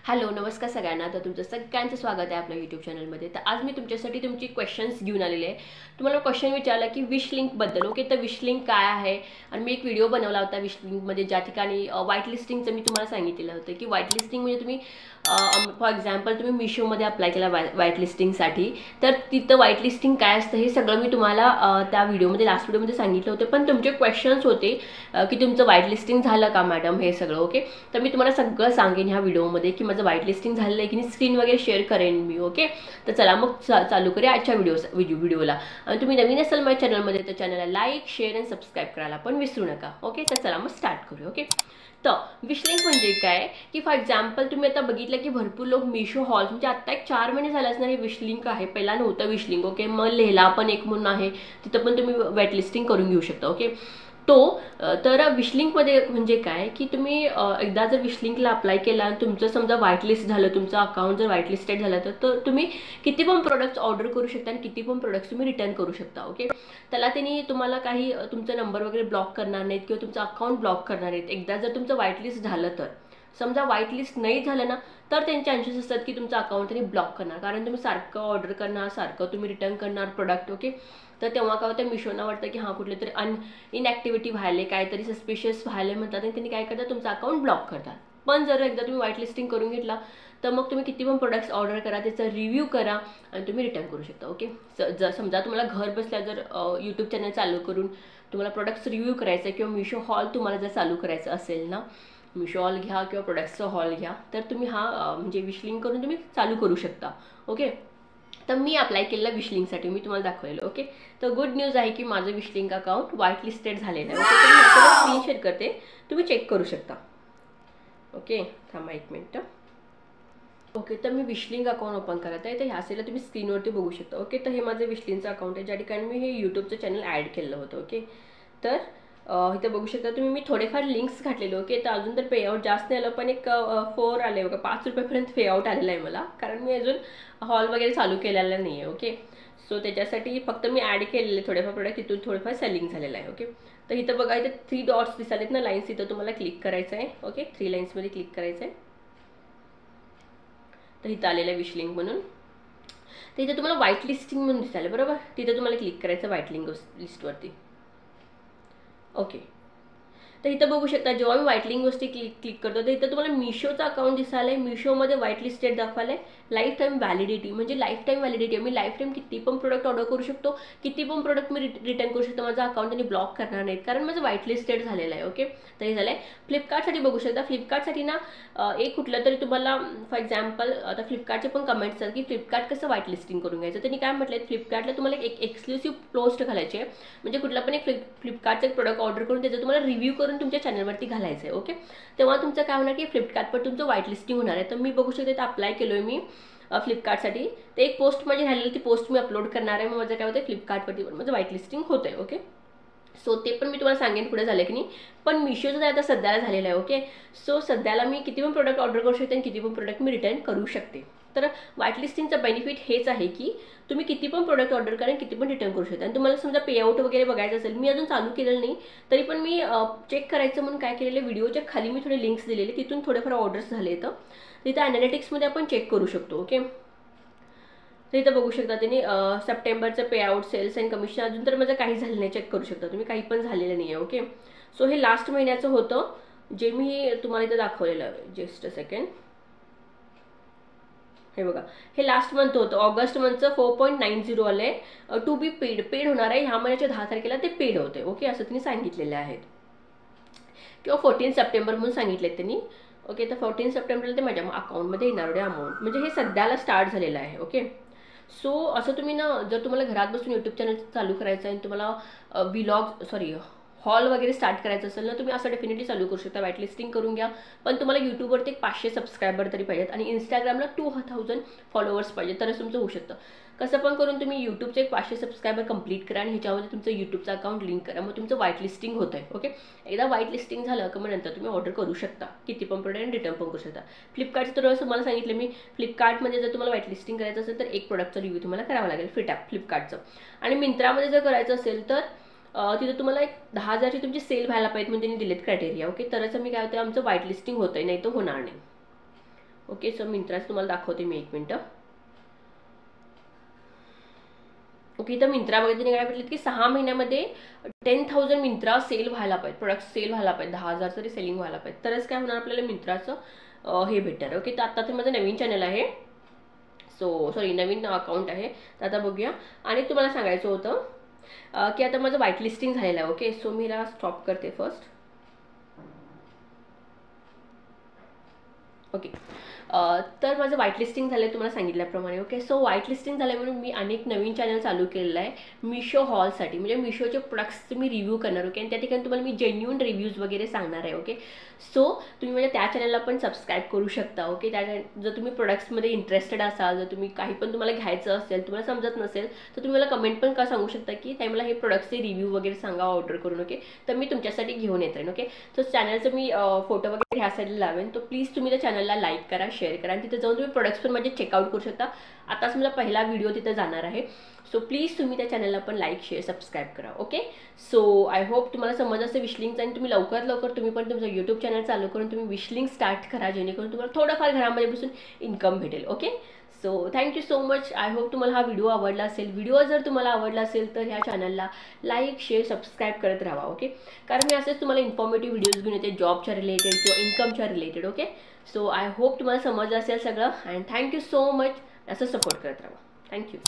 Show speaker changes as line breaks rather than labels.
Hello नमस्कार सगळ्यांना. तर तुमचं सगळ्यांचं स्वागत आहे आपल्या यूट्यूब चॅनलमध्ये. तर आज मी तुमच्यासाठी तुमची क्वेश्चन्स घेऊन आलेले आहे. तुम्हाला क्वेश्चन विचारला की विश लिंकबद्दल. ओके, तर विश लिंक काय आहे आणि मी एक व्हिडिओ बनवला होता विश लिंकमध्ये, ज्या ठिकाणी व्हाईट लिस्टिंगचं मी तुम्हाला सांगितलेलं होतं की व्हाईट लिस्टिंग म्हणजे तुम्ही फॉर एक्झाम्पल तुम्ही मिशोमध्ये अप्लाय केला व्हाईट लिस्टिंगसाठी, तर तिथं व्हाईट लिस्टिंग काय असतं हे सगळं मी तुम्हाला त्या व्हिडिओमध्ये लास्ट व्हिडिओमध्ये सांगितलं होतं. पण तुमचे क्वेश्चन्स होते की तुमचं व्हाईट लिस्टिंग झालं का मॅडम हे सगळं. ओके, तर मी तुम्हाला सगळं सांगेन ह्या व्हिडिओमध्ये की माझं व्हाईट लिस्टिंग झालेलं आहे की नाही. स्क्रीन वगैरे शेअर करेन मी. ओके, तर चला मग चालू करूया आजच्या व्हिडिओला. आणि तुम्ही नवीन असाल माझ्या चॅनलमध्ये तर चॅनलला लाईक शेअर आणि सबस्क्राईब करायला पण विसरू नका. ओके, तर चला मग स्टार्ट करूया. ओके, तर विशलिंक म्हणजे काय की फॉर एक्झाम्पल तुम्ही आता बघितलं की भरपूर लोक मिशो हॉल, म्हणजे आता एक 4 महिने झाले असणार हे विशलिंक आहे. पहिला नव्हतं विशलिंक. ओके, मग लेहला पण एक म्हणून आहे, तिथं पण तुम्ही व्हाईट लिस्टिंग करून घेऊ शकता. ओके, तर विशलिंकमध्ये म्हणजे काय की तुम्ही एकदा जर विशलिंकला अप्लाय केला आणि तुमचं समजा व्हाईट लिस्ट झालं, तुमचं अकाउंट जर व्हाईट लिस्टेड झालं तर तुम्ही किती पण प्रोडक्ट्स ऑर्डर करू शकता आणि किती पण प्रोडक्ट्स तुम्ही रिटर्न करू शकता. ओके, त्याला त्यांनी तुम्हाला काही तुमचा नंबर वगैरे ब्लॉक करणार नाहीत किंवा तुमचं अकाउंट ब्लॉक करणार नाहीत. एकदा जर तुमचं व्हाईट लिस्ट झालं तर, समजा व्हाईट लिस्ट नाही झालं ना, तर त्यांचे चान्सेस असतात की तुमचं अकाउंट त्यांनी ब्लॉक करणार, कारण तुम्ही सारखं ऑर्डर करणार, सारखं तुम्ही रिटर्न करणार प्रोडक्ट. ओके, तर तेव्हा काय होतं, मिशोना वाटतं की हां कुठले तरी इनॅक्टिव्हिटी व्हायले, काहीतरी सस्पिशियस व्हायले म्हणतात आणि त्यांनी काय करतात, तुमचं अकाउंट ब्लॉक करतात. पण जर एकदा तुम्ही व्हाईट लिस्टिंग करून घेतला तर मग तुम्ही किती पण प्रोडक्ट्स ऑर्डर करा, त्याचा रिव्ह्यू करा आणि तुम्ही रिटर्न करू शकता. ओके, जर समजा तुम्हाला घर बसल्या जर यूट्यूब चॅनल चालू करून तुम्हाला प्रोडक्ट्स रिव्ह्यू करायचं आहे किंवा मिशो हॉल तुम्हाला जर चालू करायचं असेल ना, मिशो हॉल घ्या किंवा प्रोडक्ट्सचा हॉल घ्या, तर तुम्ही म्हणजे विशलिंक करून तुम्ही चालू करू शकता. ओके, तर मी अप्लाय केलेलं विशलिंकसाठी मी तुम्हाला दाखवलेलं. ओके, तर गुड न्यूज आहे की माझं विशलिंक अकाउंट व्हाईट लिस्टेड झालेलं आहे. ओके, तर मी आपल्याला स्क्रीन शेअर करते, तुम्ही चेक करू शकता. ओके, थांबा एक मिनिट. ओके, तर मी विशलिंक अकाउंट ओपन करत आहे. तर ह्या साईडला तुम्ही स्क्रीनवरती बघू शकता. ओके, तर हे माझं विशलिंकचं अकाउंट आहे, ज्या ठिकाणी मी हे यूट्यूबचं चॅनल ॲड केलं होतं. ओके, तर इथं बघू शकता तुम्ही, मी थोडेफार लिंक्स घातलेले. ओके, तर अजून तर पेआउट जास्त नाही आलं, पण एक 4 आले बघा, 5 रुपयापर्यंत पेआउट आलेलं आहे मला, कारण मी अजून हॉल वगैरे चालू केलेला नाही आहे. ओके, सो त्याच्यासाठी फक्त मी ॲड केलेले थोडेफार प्रोडक्ट, तिथून थोडंफार सेलिंग झालेलं आहे. ओके, तर इथं बघा, इथं 3 डॉट्स दिसालेत ना, लाईन्स, इथं तुम्हाला क्लिक करायचं आहे. ओके, 3 लाईन्समध्ये क्लिक करायचं आहे. तर इथं आलेलं आहे विशलिंक म्हणून. तर इथं तुम्हाला व्हाईट लिस्टिंग म्हणून दिसायला, बरोबर, तिथं तुम्हाला क्लिक करायचं व्हाईट लिस्टवरती. ओके, तर इथं बघू शकता, जेव्हा मी व्हाईट लिंकवरती क्लिक करतो तर इथं तुम्हाला मिशोचं अकाउंट दिसायला आहे. मिशोमध्ये व्हाईट लिस्टेड दाखवायला आहे. लाईफ टाईम व्हॅलिडिटी म्हणजे लाईफ टाईम व्हॅलिडिटी आहे. मी लाईफ टाईम किती पण प्रोडक्ट ऑर्डर करू शकतो, किती पण प्रोडक्ट मी रिटर्न करू शकतो. माझं अकाउंट त्यांनी ब्लॉक करणार नाहीत, कारण माझं व्हाईट लिस्टेड झालेलं आहे. ओके, तर हे झालं आहे. फ्लिपकार्टसाठी बघू शकता. फ्लिपकार्टसाठी ना एक कुठलं तरी तुम्हाला फॉर एक्झाम्पल, आता फ्लिपकार्टचे पण कमेंट्स असतात की फ्लिपकार्ट कसं व्हाईट लिस्टिंग करून घ्यायचं. त्यांनी काय म्हटलं आहे, फ्लिपकार्टला तुम्हाला एक एक्सक्लुसिव्ह पोस्ट घालायची आहे, म्हणजे कुठला पण एक फ्लिपकार्टचं एक प्रोडक्ट ऑर्डर करून त्याचं तुम्हाला रिव्ह्यू करून तुमच्या चॅनलवरती घालायचं आहे. ओके, तेव्हा तुमचं काय होणार की फ्लिपकार्टवर तुमचं व्हाईट लिस्टिंग होणार आहे. तर मी बघू शकते, तर अप्लाय केलो आहे मी फ्लिपकार्टसाठी. ते एक पोस्ट माझी राहिलेली, ती पोस्ट मी अपलोड करणार आहे. मग माझं काय होतं, फ्लिपकार्टवरती पण माझं व्हाईट लिस्टिंग होतं आहे. ओके, सो ते पण मी तुम्हाला सांगेन पुढे झालं की नाही. पण मिशोचं आता सध्याला झालेलं आहे. ओके, सो सध्याला मी किती पण प्रोडक्ट ऑर्डर करू शकते आणि किती पण प्रोडक्ट मी रिटर्न करू शकते. तर व्हाईट लिस्टिंगचं बेनिफिट हेच आहे की तुम्ही किती पण प्रोडक्ट ऑर्डर करा, किती पण रिटर्न करू शकता. आणि तुम्हाला समजा पेआउट वगैरे बघायचं असेल, मी अजून चालू केलेलं नाही, तरी पण मी चेक करायचं म्हणून काय केलेलं, व्हिडिओच्या खाली मी थोडे लिंक्स दिलेले, तिथून थोडेफार ऑर्डर्स झाले. तर तिथं ॲनालिटिक्समध्ये आपण चेक करू शकतो. ओके, तर इथं बघू शकता त्यांनी सप्टेंबरचं पेआउट, सेल्स अँड कमिशन, अजून तर माझं काही झालं नाही, चेक करू शकता तुम्ही, काही पण झालेलं नाही आहे. ओके, सो हे लास्ट महिन्याचं होतं जे मी तुम्हाला इथं दाखवलेलं आहे. जस्ट अ सेकंड, हे बघा, हे लास्ट मंथ होतं, ऑगस्ट मंथचं 4.90 आलं आहे. टू बी पेड होणार आहे ह्या महिन्याच्या 10 तारखेला, ते पेड होते. ओके, असं त्यांनी सांगितलेले आहेत, किंवा 14 सप्टेंबर म्हणून सांगितलेत त्यांनी. ओके, तर 14 सप्टेंबरला ते माझ्या अकाउंटमध्ये येणार आहे अमाऊंट, म्हणजे हे सध्याला स्टार्ट झालेलं आहे. ओके, सो असं तुम्ही ना, जर तुम्हाला घरात बसून यूट्यूब चॅनल चालू करायचं आहे आणि तुम्हाला हॉल वगैरे स्टार्ट करायचं असेल ना, तुम्ही असं डेफिनेटली चालू करू शकता. व्हाईट लिस्टिंग करून घ्या, पण तुम्हाला यूट्यूबवरती 500 सबस्क्रायबर तरी पाहिजेत आणि इंस्टाग्रामला 2000 फॉलोअर्स पाहिजे, तरच तुमचं होऊ शकतं. कसं पण करून तुम्ही यूट्यूबचे 500 सबस्क्रायबर कंप्लीट करा आणि ह्याच्यामध्ये तुमचं यूट्यूबचं अकाउंट लिंक करा, मग तुमचं व्हाईट लिस्टिंग होतं आहे. ओके, एकदा व्हाईट लिस्टिंग झालं की मग नंतर तुम्ही ऑर्डर करू शकता, किती पण प्रोडक्ट आणि रिटर्न पण करू शकता. फ्लिपकार्टचं तर असं मला सांगितलं मी, फ्लिपकार्टमध्ये जर तुम्हाला व्हाईट लिस्टिंग करायचं असेल तर एक प्रोडक्टचा रिव्ह्यू तुम्हाला करावा लागेल फ्लिपकार्टचं. आणि मिंत्रामध्ये जर करायचं असेल तर तिथं तुम्हाला एक 10,000ची तुमची सेल व्हायला पाहिजे, म्हणजे त्यांनी दिलेत क्रायटेरिया. ओके, तरच मी काय होतं, आमचं व्हाईट लिस्टिंग होतं आहे, नाही तर होणार नाही. ओके. सो मिंत्राचं तुम्हाला दाखवते मी, 1 मिनटं. ओके. तर मिंत्रा बघितलं काय म्हटलं की 6 महिन्यामध्ये 10,000 मिंत्रा सेल व्हायला पाहिजे, प्रोडक्ट सेल व्हायला पाहिजे, 10,000 तरी सेलिंग व्हायला पाहिजे, तरच काय होणार आपल्याला मिंत्राचं हे भेटणार. ओके. तर आता तर माझं नवीन चॅनल आहे, सॉरी नवीन अकाउंट आहे. तर आता बघूया. आणि तुम्हाला सांगायचं होतं की आता माझं व्हाईट लिस्टिंग झालेलं आहे. ओके. सो मी याला स्टॉप करते फर्स्ट. ओके. तर माझं व्हाईट लिस्टिंग झालं आहे तुम्हाला सांगितल्याप्रमाणे. ओके. सो व्हाईट लिस्टिंग झालं म्हणून मी अनेक नवीन चॅनल चालू केलेलं आहे मिशो हॉलसाठी, म्हणजे मिशोचे प्रोडक्ट्स मी रिव्ह्यू करणार. ओके. आणि त्या ठिकाणी तुम्हाला मी जेन्युइन रिव्ह्यूज वगैरे सांगणार आहे. ओके. सो तुम्ही म्हणजे त्या चॅनलला पण सबस्क्राईब करू शकता. ओके. त्या जर तुम्ही प्रोडक्ट्समध्ये इंटरेस्टेड असाल, जर तुम्ही काही पण तुम्हाला घ्यायचं असेल, तुम्हाला समजत नसेल, तर तुम्ही मला कमेंट पण का सांगू शकता की ताई मला हे प्रोडक्ट्सचे रिव्ह्यू वगैरे सांगा ऑर्डर करून. ओके. तर मी तुमच्यासाठी घेऊन येते. ओके. सो चॅनलचं मी फोटो वगैरे ह्या साईडला लावेन. तो प्लीज तुम्ही त्या चॅनलला लाईक करा, शेअर करा, आणि तिथे जाऊन तुम्ही प्रोडक्ट्स पण माझे चेकआउट करू शकता. आताच मला पहिला व्हिडिओ तिथे जाणार आहे. सो प्लीज तुम्ही त्या चॅनलला पण लाईक, शेअर, सबस्क्राईब करा. ओके. सो आय होप तुम्हाला समज असेल विशलिंगचं, आणि तुम्ही लवकरात लवकर तुम्ही पण तुमचं यूट्यूब चॅनल चालू करून तुम्ही विशलिंग स्टार्ट करा, जेणेकरून तुम्हाला थोडंफार घरामध्ये बसून इन्कम भेटेल. Okay. So thank you so much. I hope तुम्हाला हा व्हिडिओ आवडला असेल. व्हिडिओ जर तुम्हाला आवडला असेल तर ह्या चॅनलला लाईक, शेअर, सबस्क्राईब करत राहा. ओके. कारण मी असेच तुम्हाला इन्फॉर्मेटिव्ह व्हिडिओज घेऊन येते जॉबच्या रिलेटेड किंवा इन्कमच्या related. Okay. So I hope तुम्हाला समजलं असेल सगळं, अँड थँक्यू सो मच. असं सपोर्ट करत राहा. थँक्यू.